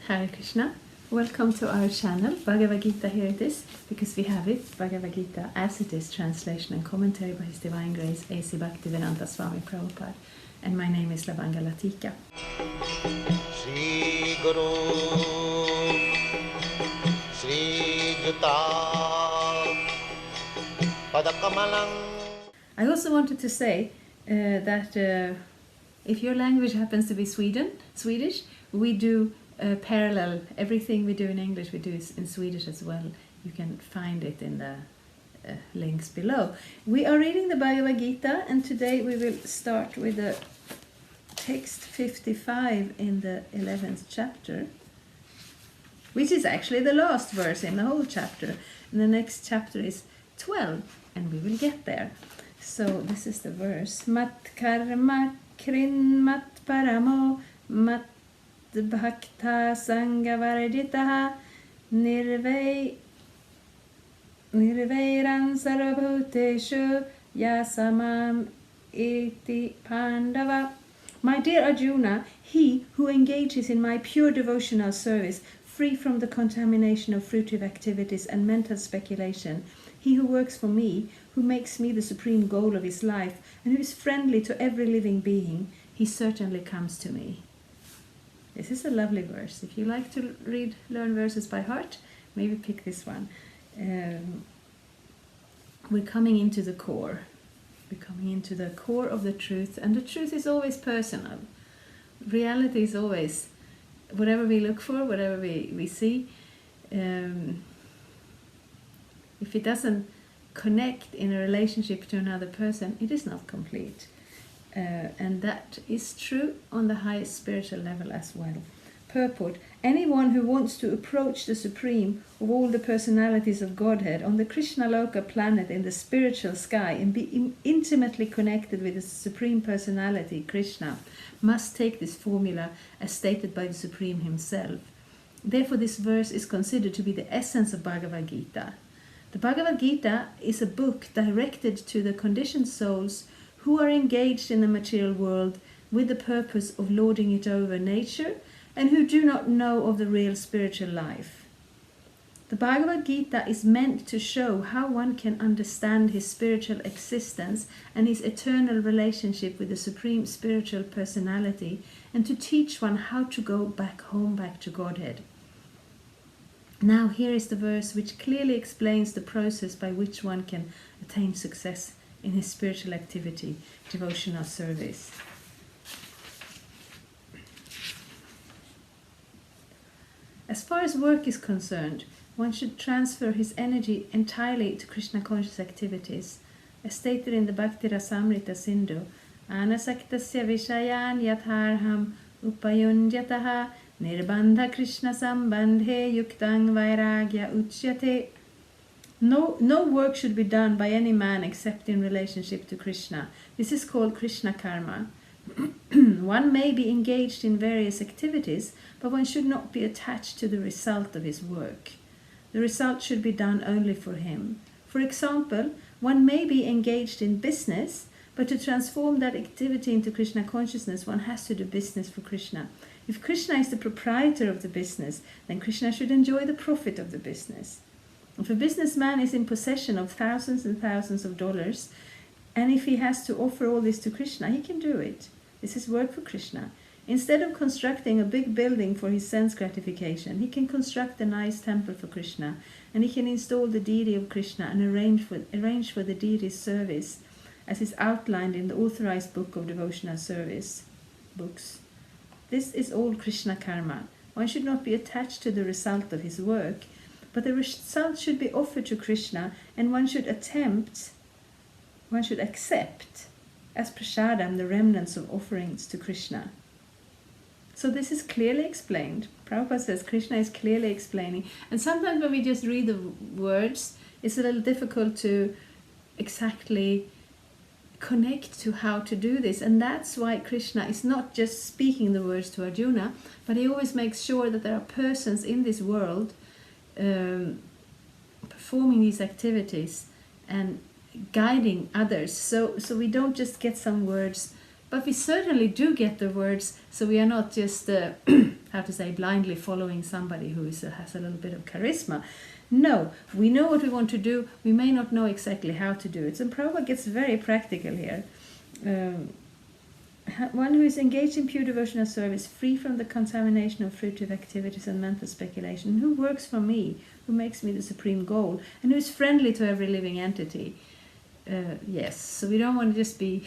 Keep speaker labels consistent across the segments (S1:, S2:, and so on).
S1: Hare Krishna. Welcome to our channel, Bhagavad-gita. Here it is, because we have it, Bhagavad-gita, as it is, translation and commentary by His Divine Grace, A.C. Bhaktivedanta Swami Prabhupada. And my name is Lavanga Latika.
S2: Shri Guru Shri Juta Padakamalang.
S1: I also wanted to say that if your language happens to be Swedish, we do parallel. Everything we do in English, we do in Swedish as well. You can find it in the links below. We are reading the Bhagavad-gita, and today we will start with the text 55 in the 11th chapter, which is actually the last verse in the whole chapter. And the next chapter is 12, and we will get there. So this is the verse. Mat karma krin mat paramo mat bhakta sangavarditaha nirvairan sarvabhuteshu yasamam iti pandava. My dear Arjuna, he who engages in my pure devotional service, free from the contamination of fruitive activities and mental speculation, he who works for me, who makes me the supreme goal of his life, and who is friendly to every living being, he certainly comes to me. This is a lovely verse. If you like to learn verses by heart, maybe pick this one. We're coming into the core. We're coming into the core of the truth, and the truth is always personal. Reality is always whatever we look for, whatever we see. If it doesn't connect in a relationship to another person, it is not complete. And that is true on the highest spiritual level as well. Purport: anyone who wants to approach the supreme of all the personalities of Godhead on the Krishna Loka planet in the spiritual sky and be intimately connected with the supreme personality, Krishna, must take this formula as stated by the Supreme himself. Therefore, this verse is considered to be the essence of Bhagavad-gita. The Bhagavad-gita is a book directed to the conditioned souls who are engaged in the material world with the purpose of lording it over nature and who do not know of the real spiritual life. The Bhagavad-gita is meant to show how one can understand his spiritual existence and his eternal relationship with the supreme spiritual personality, and to teach one how to go back home, back to Godhead. Now here is the verse which clearly explains the process by which one can attain success in his spiritual activity, devotional service. As far as work is concerned, one should transfer his energy entirely to Krishna conscious activities. As stated in the Bhakti Rasamrita Sindhu, Anasaktasya Vishayan Yatharham Upayunjataha Nirbandha Krishna Sambandhe Yuktang Vairagya Uchyate. No work should be done by any man except in relationship to Krishna. This is called Krishna karma. One may be engaged in various activities, but one should not be attached to the result of his work. The result should be done only for him. For example, one may be engaged in business, but to transform that activity into Krishna consciousness, one has to do business for Krishna. If Krishna is the proprietor of the business, then Krishna should enjoy the profit of the business. If a businessman is in possession of thousands and thousands of dollars, and if he has to offer all this to Krishna, he can do it. This is work for Krishna. Instead of constructing a big building for his sense gratification, he can construct a nice temple for Krishna, and he can install the deity of Krishna and arrange for the deity's service, as is outlined in the authorized book of devotional service books. This is all Krishna karma. One should not be attached to the result of his work, but the result should be offered to Krishna, and one should accept as prasadam the remnants of offerings to Krishna. So this is clearly explained. Prabhupada says Krishna is clearly explaining. And sometimes when we just read the words, it's a little difficult to exactly connect to how to do this. And that's why Krishna is not just speaking the words to Arjuna, but he always makes sure that there are persons in this world performing these activities and guiding others. So we don't just get some words but we certainly do get the words, so we are not just, blindly following somebody who has a little bit of charisma. No, we know what we want to do, we may not know exactly how to do it. And Prabhupada gets very practical here. One who is engaged in pure devotional service, free from the contamination of fruitive activities and mental speculation, who works for me, who makes me the supreme goal, and who is friendly to every living entity. Yes, so we don't want to just be,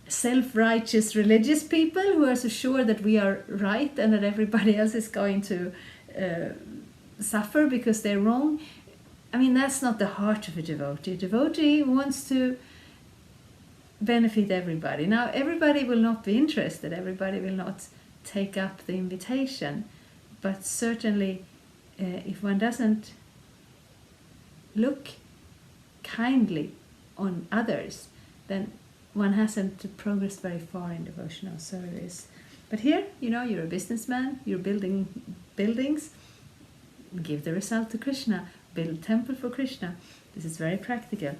S1: self-righteous religious people who are so sure that we are right and that everybody else is going to suffer because they're wrong. I mean, that's not the heart of a devotee. A devotee wants to benefit everybody. Now, everybody will not be interested, everybody will not take up the invitation, but certainly if one doesn't look kindly on others, then one hasn't progressed very far in devotional service. But here, you're a businessman, you're building buildings, give the result to Krishna, build temple for Krishna. This is very practical.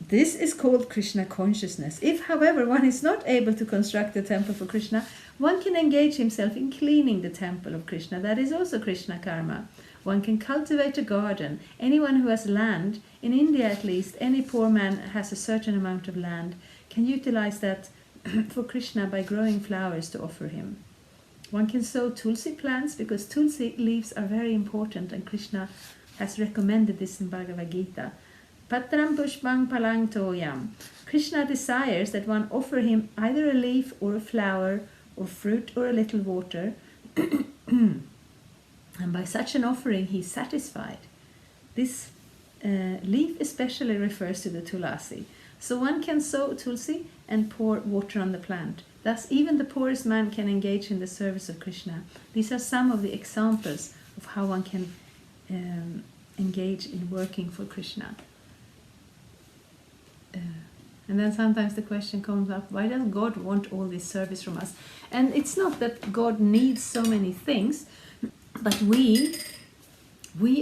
S1: This is called Krishna consciousness. If, however, one is not able to construct a temple for Krishna, one can engage himself in cleaning the temple of Krishna. That is also Krishna karma. One can cultivate a garden. Anyone who has land, in India at least, any poor man has a certain amount of land, can utilize that for Krishna by growing flowers to offer him. One can sow tulsi plants because tulsi leaves are very important, and Krishna has recommended this in Bhagavad-gita. Patram pushpang palang toyam. Krishna desires that one offer him either a leaf or a flower or fruit or a little water. And by such an offering he is satisfied. This leaf especially refers to the tulasi. So one can sow tulsi and pour water on the plant. Thus even the poorest man can engage in the service of Krishna. These are some of the examples of how one can engage in working for Krishna. And then sometimes the question comes up, why does God want all this service from us? And it's not that God needs so many things, but we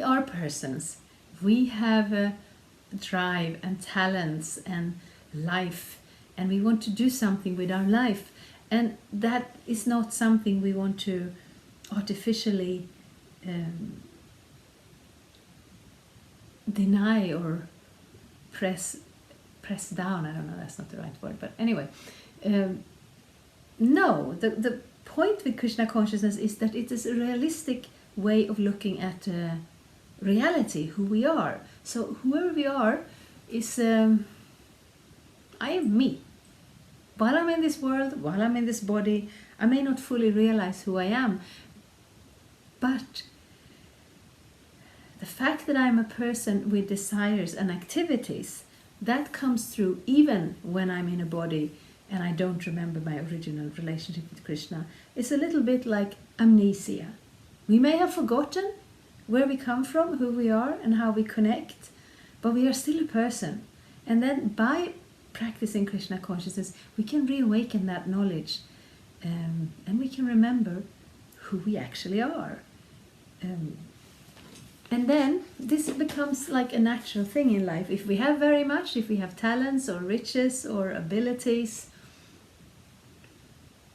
S1: are persons. We have a drive and talents and life, and we want to do something with our life. And that is not something we want to artificially deny or press down. I don't know, that's not the right word, but anyway. No, the point with Krishna consciousness is that it is a realistic way of looking at reality, who we are. So whoever we are is, I am me. While I'm in this world, while I'm in this body, I may not fully realize who I am, but the fact that I'm a person with desires and activities, that comes through even when I'm in a body and I don't remember my original relationship with Krishna. It's a little bit like amnesia. We may have forgotten where we come from, who we are, and how we connect, but we are still a person. And then by practicing Krishna consciousness, we can reawaken that knowledge, and we can remember who we actually are. And then this becomes like a natural thing in life. If we have very much, if we have talents or riches or abilities,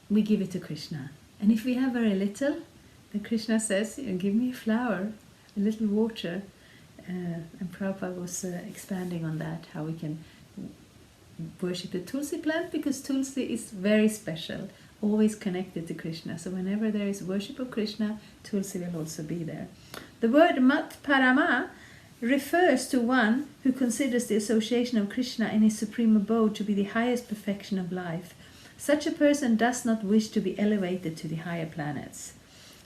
S1: we give it to Krishna. And if we have very little, then Krishna says, give me a flower, a little water. And Prabhupada was expanding on that, how we can worship the tulsi plant, because tulsi is very special, always connected to Krishna. So whenever there is worship of Krishna, tulsi will also be there. The word mat parama refers to one who considers the association of Krishna in his supreme abode to be the highest perfection of life. Such a person does not wish to be elevated to the higher planets,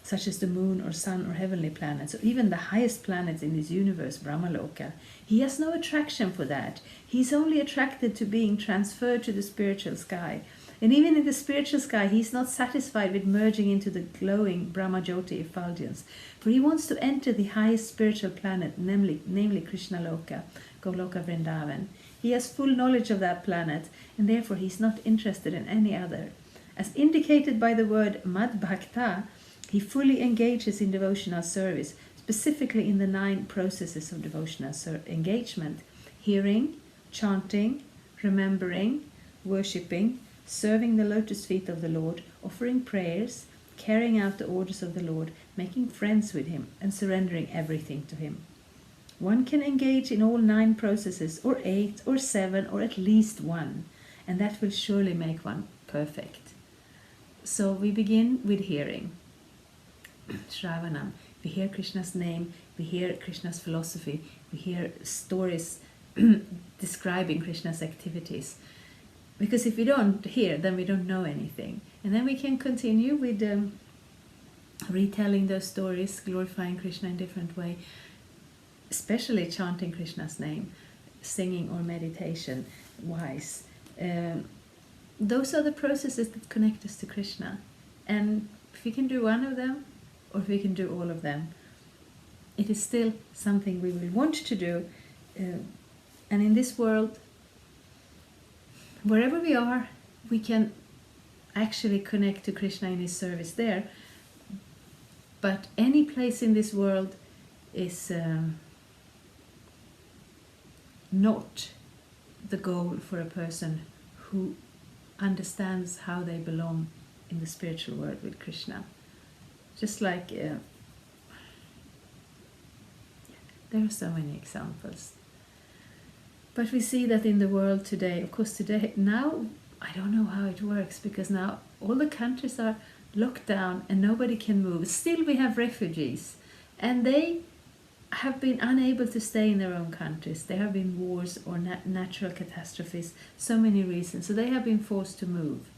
S1: such as the moon or sun or heavenly planets, or even the highest planets in this universe, Brahmaloka. He has no attraction for that. He is only attracted to being transferred to the spiritual sky. And even in the spiritual sky, he is not satisfied with merging into the glowing Brahmajyoti effulgence, for he wants to enter the highest spiritual planet, namely Krishna Loka, Goloka Vrindavan. He has full knowledge of that planet, and therefore he is not interested in any other. As indicated by the word Mad Bhakta, he fully engages in devotional service, specifically in the 9 processes of devotional engagement: hearing, chanting, remembering, worshipping, serving the lotus feet of the Lord, offering prayers, carrying out the orders of the Lord, making friends with him, and surrendering everything to him. One can engage in all 9 processes, or 8, or 7, or at least 1, and that will surely make one perfect. So we begin with hearing. Shravanam. We hear Krishna's name, we hear Krishna's philosophy, we hear stories describing Krishna's activities. Because if we don't hear, then we don't know anything. And then we can continue with retelling those stories, glorifying Krishna in a different way, especially chanting Krishna's name, singing or meditation wise. Those are the processes that connect us to Krishna. And if we can do one of them, or if we can do all of them, it is still something we will want to do. And in this world, wherever we are, we can actually connect to Krishna in his service there. But any place in this world is not the goal for a person who understands how they belong in the spiritual world with Krishna. Just like there are so many examples. But we see that in the world today, of course today, now, I don't know how it works, because now all the countries are locked down and nobody can move. Still we have refugees, and they have been unable to stay in their own countries. There have been wars or natural catastrophes, so many reasons. So they have been forced to move.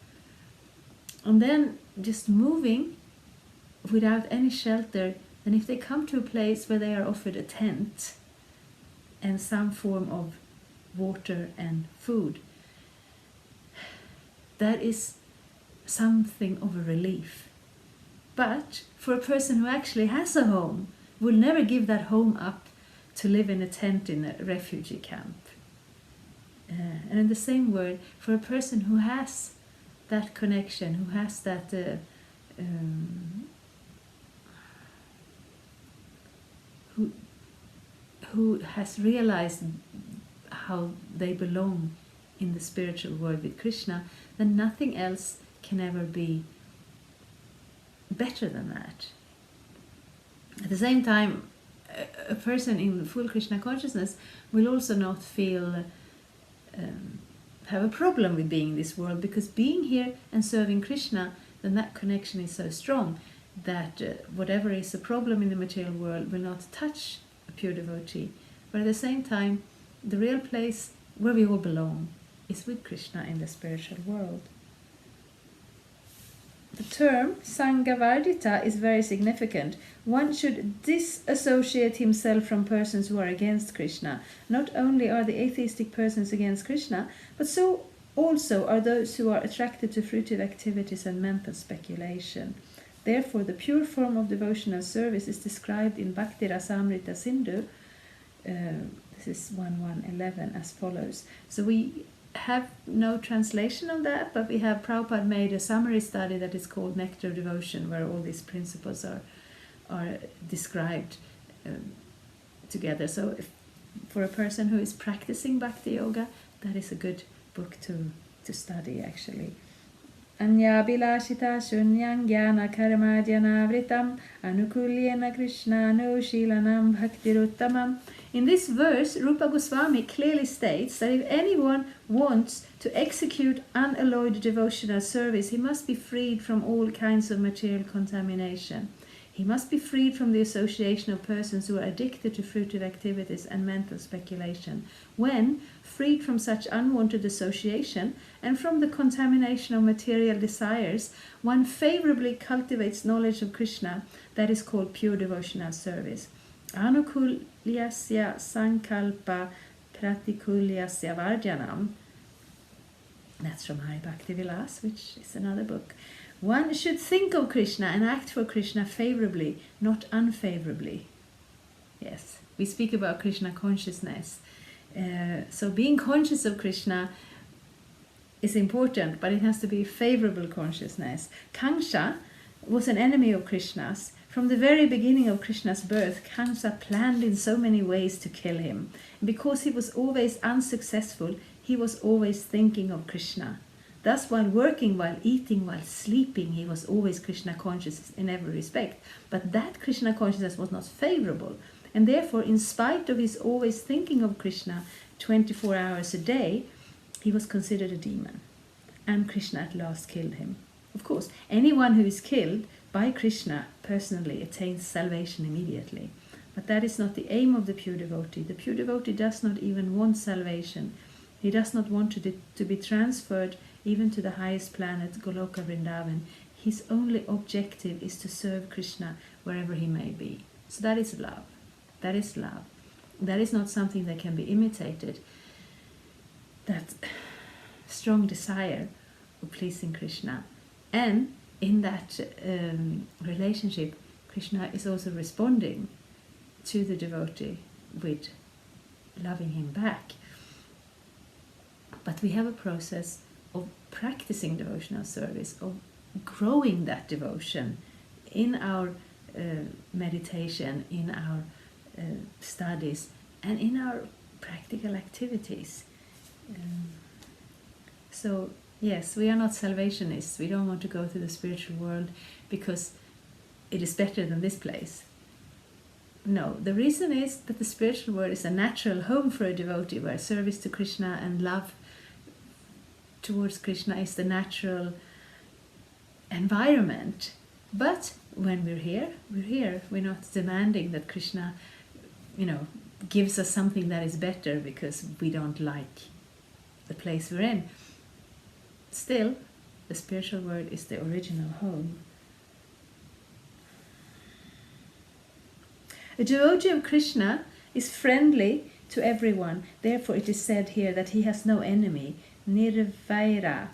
S1: And then just moving without any shelter, and if they come to a place where they are offered a tent and some form of water and food, that is something of a relief. But for a person who actually has a home, will never give that home up to live in a tent in a refugee camp. And in the same word, for a person who has that connection, who has that who has realized how they belong in the spiritual world with Krishna, then nothing else can ever be better than that. At the same time, a person in full Krishna consciousness will also not feel have a problem with being in this world, because being here and serving Krishna, then that connection is so strong that whatever is a problem in the material world will not touch a pure devotee. But at the same time, the real place where we all belong is with Krishna in the spiritual world. The term Sanghavardita is very significant. One should disassociate himself from persons who are against Krishna. Not only are the atheistic persons against Krishna, but so also are those who are attracted to fruitive activities and mental speculation. Therefore, the pure form of devotional service is described in Bhakti Rasamrita Sindhu, this is 1.1.11, as follows. So we have no translation of that, but we have Prabhupada made a summary study that is called Nectar of Devotion, where all these principles are described together. So for a person who is practicing Bhakti Yoga, that is a good book to study actually. Anya bilashita shunyang jnana karma jnanavritam anukulyena krishna no shilanam bhaktiruttamam. In this verse, Rupa Goswami clearly states that if anyone wants to execute unalloyed devotional service, he must be freed from all kinds of material contamination. He must be freed from the association of persons who are addicted to fruitive activities and mental speculation. When freed from such unwanted association and from the contamination of material desires, one favorably cultivates knowledge of Krishna, that is called pure devotional service. Anukulyasya sankalpa pratikulyasya varjanam. That's from Hari Bhakti Vilas, which is another book. One should think of Krishna and act for Krishna favorably, not unfavorably. Yes, we speak about Krishna consciousness. So being conscious of Krishna is important, but it has to be favorable consciousness. Kamsa was an enemy of Krishna's. From the very beginning of Krishna's birth, Kamsa planned in so many ways to kill him. Because he was always unsuccessful, he was always thinking of Krishna. Thus, while working, while eating, while sleeping, he was always Krishna conscious in every respect. But that Krishna consciousness was not favorable. And therefore, in spite of his always thinking of Krishna 24 hours a day, he was considered a demon. And Krishna at last killed him. Of course, anyone who is killed by Krishna personally attains salvation immediately. But that is not the aim of the pure devotee. The pure devotee does not even want salvation. He does not want to be transferred even to the highest planet, Goloka Vrindavan. His only objective is to serve Krishna wherever he may be. So that is love. That is love. That is not something that can be imitated. That strong desire of pleasing Krishna. And in that relationship, Krishna is also responding to the devotee with loving him back. But we have a process of practicing devotional service, of growing that devotion in our meditation, in our studies, and in our practical activities. So, yes, we are not salvationists. We don't want to go to the spiritual world because it is better than this place. No, the reason is that the spiritual world is a natural home for a devotee, where service to Krishna and love towards Krishna is the natural environment. But when we're here, we're here. We're not demanding that Krishna, gives us something that is better because we don't like the place we're in. Still, the spiritual world is the original home. A devotee of Krishna is friendly to everyone. Therefore, it is said here that he has no enemy. Nirvaira.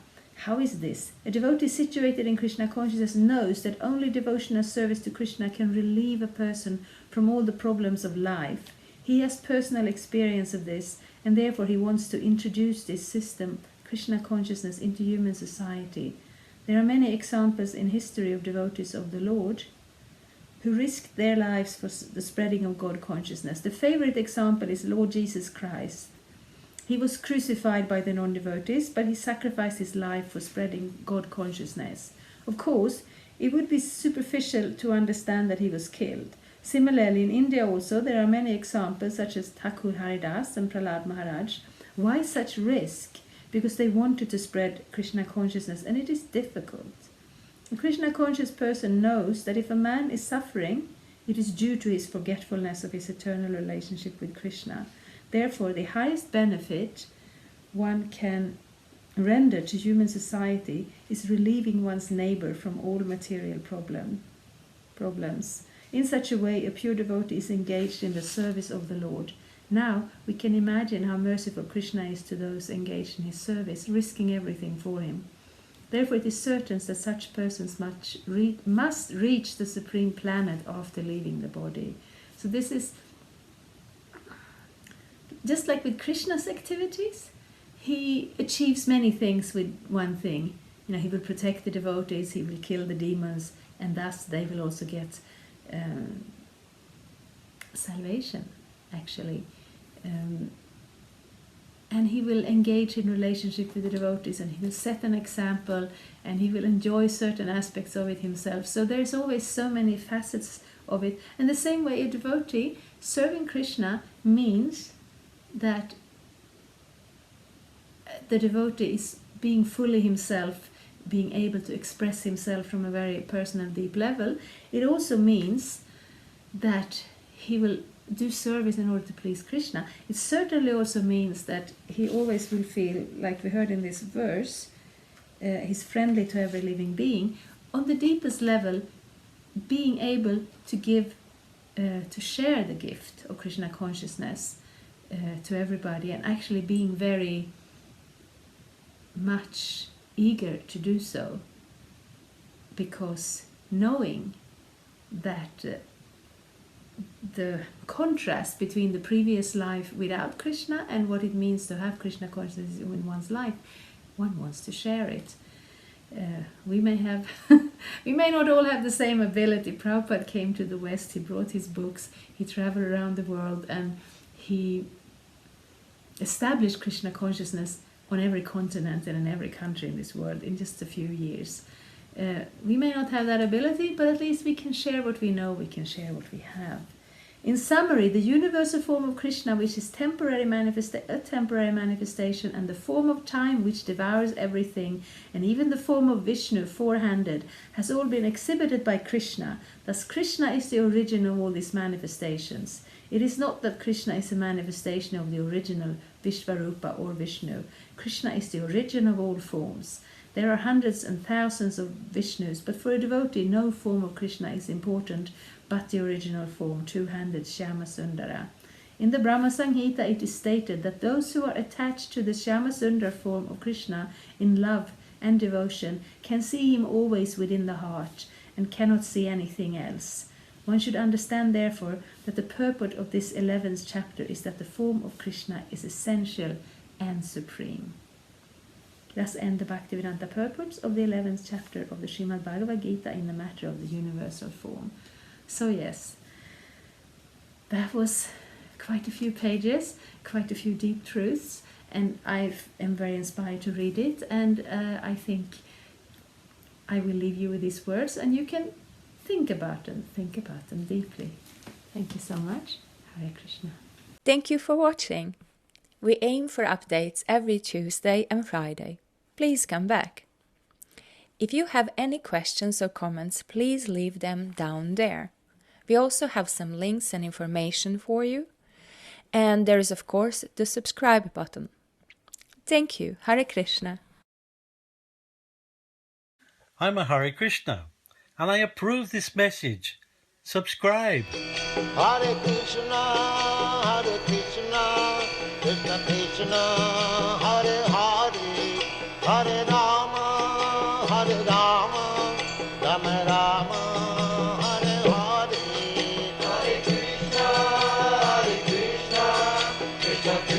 S1: How is this? A devotee situated in Krishna consciousness knows that only devotional service to Krishna can relieve a person from all the problems of life. He has personal experience of this, and therefore he wants to introduce this system, Krishna consciousness, into human society. There are many examples in history of devotees of the Lord who risked their lives for the spreading of God consciousness. The favorite example is Lord Jesus Christ. He was crucified by the non-devotees, but he sacrificed his life for spreading God consciousness. Of course, it would be superficial to understand that he was killed. Similarly, in India also, there are many examples such as Thakur Haridas and Prahlad Maharaj. Why such risk? Because they wanted to spread Krishna consciousness, and it is difficult. A Krishna conscious person knows that if a man is suffering, it is due to his forgetfulness of his eternal relationship with Krishna. Therefore, the highest benefit one can render to human society is relieving one's neighbor from all material problems. In such a way, a pure devotee is engaged in the service of the Lord. Now, we can imagine how merciful Krishna is to those engaged in his service, risking everything for him. Therefore, it is certain that such persons must reach the supreme planet after leaving the body. So this is just like with Krishna's activities. He achieves many things with one thing. He will protect the devotees, he will kill the demons, and thus they will also get salvation, actually. And he will engage in relationship with the devotees, and he will set an example, and he will enjoy certain aspects of it himself. So there's always so many facets of it. And the same way, a devotee serving Krishna means that the devotee is being fully himself, being able to express himself from a very personal, deep level. It also means that he will do service in order to please Krishna. It certainly also means that he always will feel, like we heard in this verse, he's friendly to every living being. On the deepest level, being able to give, to share the gift of Krishna consciousness to everybody, and actually being very much eager to do so, because knowing that the contrast between the previous life without Krishna and what it means to have Krishna consciousness in one's life, one wants to share it. We may not all have the same ability. Prabhupada came to the West, he brought his books, he traveled around the world, and he established Krishna consciousness on every continent and in every country in this world in just a few years. We may not have that ability, but at least we can share what we know, we can share what we have. In summary, the universal form of Krishna, which is a temporary manifestation, and the form of time which devours everything, and even the form of Vishnu, four-handed, has all been exhibited by Krishna. Thus, Krishna is the origin of all these manifestations. It is not that Krishna is a manifestation of the original Vishvarupa or Vishnu. Krishna is the origin of all forms. There are hundreds and thousands of Vishnus, but for a devotee, no form of Krishna is important but the original form, two-handed Shyama Sundara. In the Brahma Samhita, it is stated that those who are attached to the Shyama Sundara form of Krishna in love and devotion can see him always within the heart and cannot see anything else. One should understand, therefore, that the purport of this 11th chapter is that the form of Krishna is essential and supreme. Thus end the Bhaktivedanta purports of the 11th chapter of the Srimad Bhagavad-gita in the matter of the universal form. So yes, that was quite a few pages, quite a few deep truths, and I am very inspired to read it, and I think I will leave you with these words, and you can think about them deeply. Thank you so much. Hare Krishna.
S3: Thank you for watching. We aim for updates every Tuesday and Friday. Please come back. If you have any questions or comments, please leave them down there. We also have some links and information for you. And there is, of course, the subscribe button. Thank you. Hare Krishna.
S4: I'm a Hare Krishna, and I approve this message. Subscribe.
S2: Hare Krishna, Krishna Krishna, Hare Hare, Hare Rama, Rama Rama, Hare Hare. Hare Krishna, Krishna Krishna.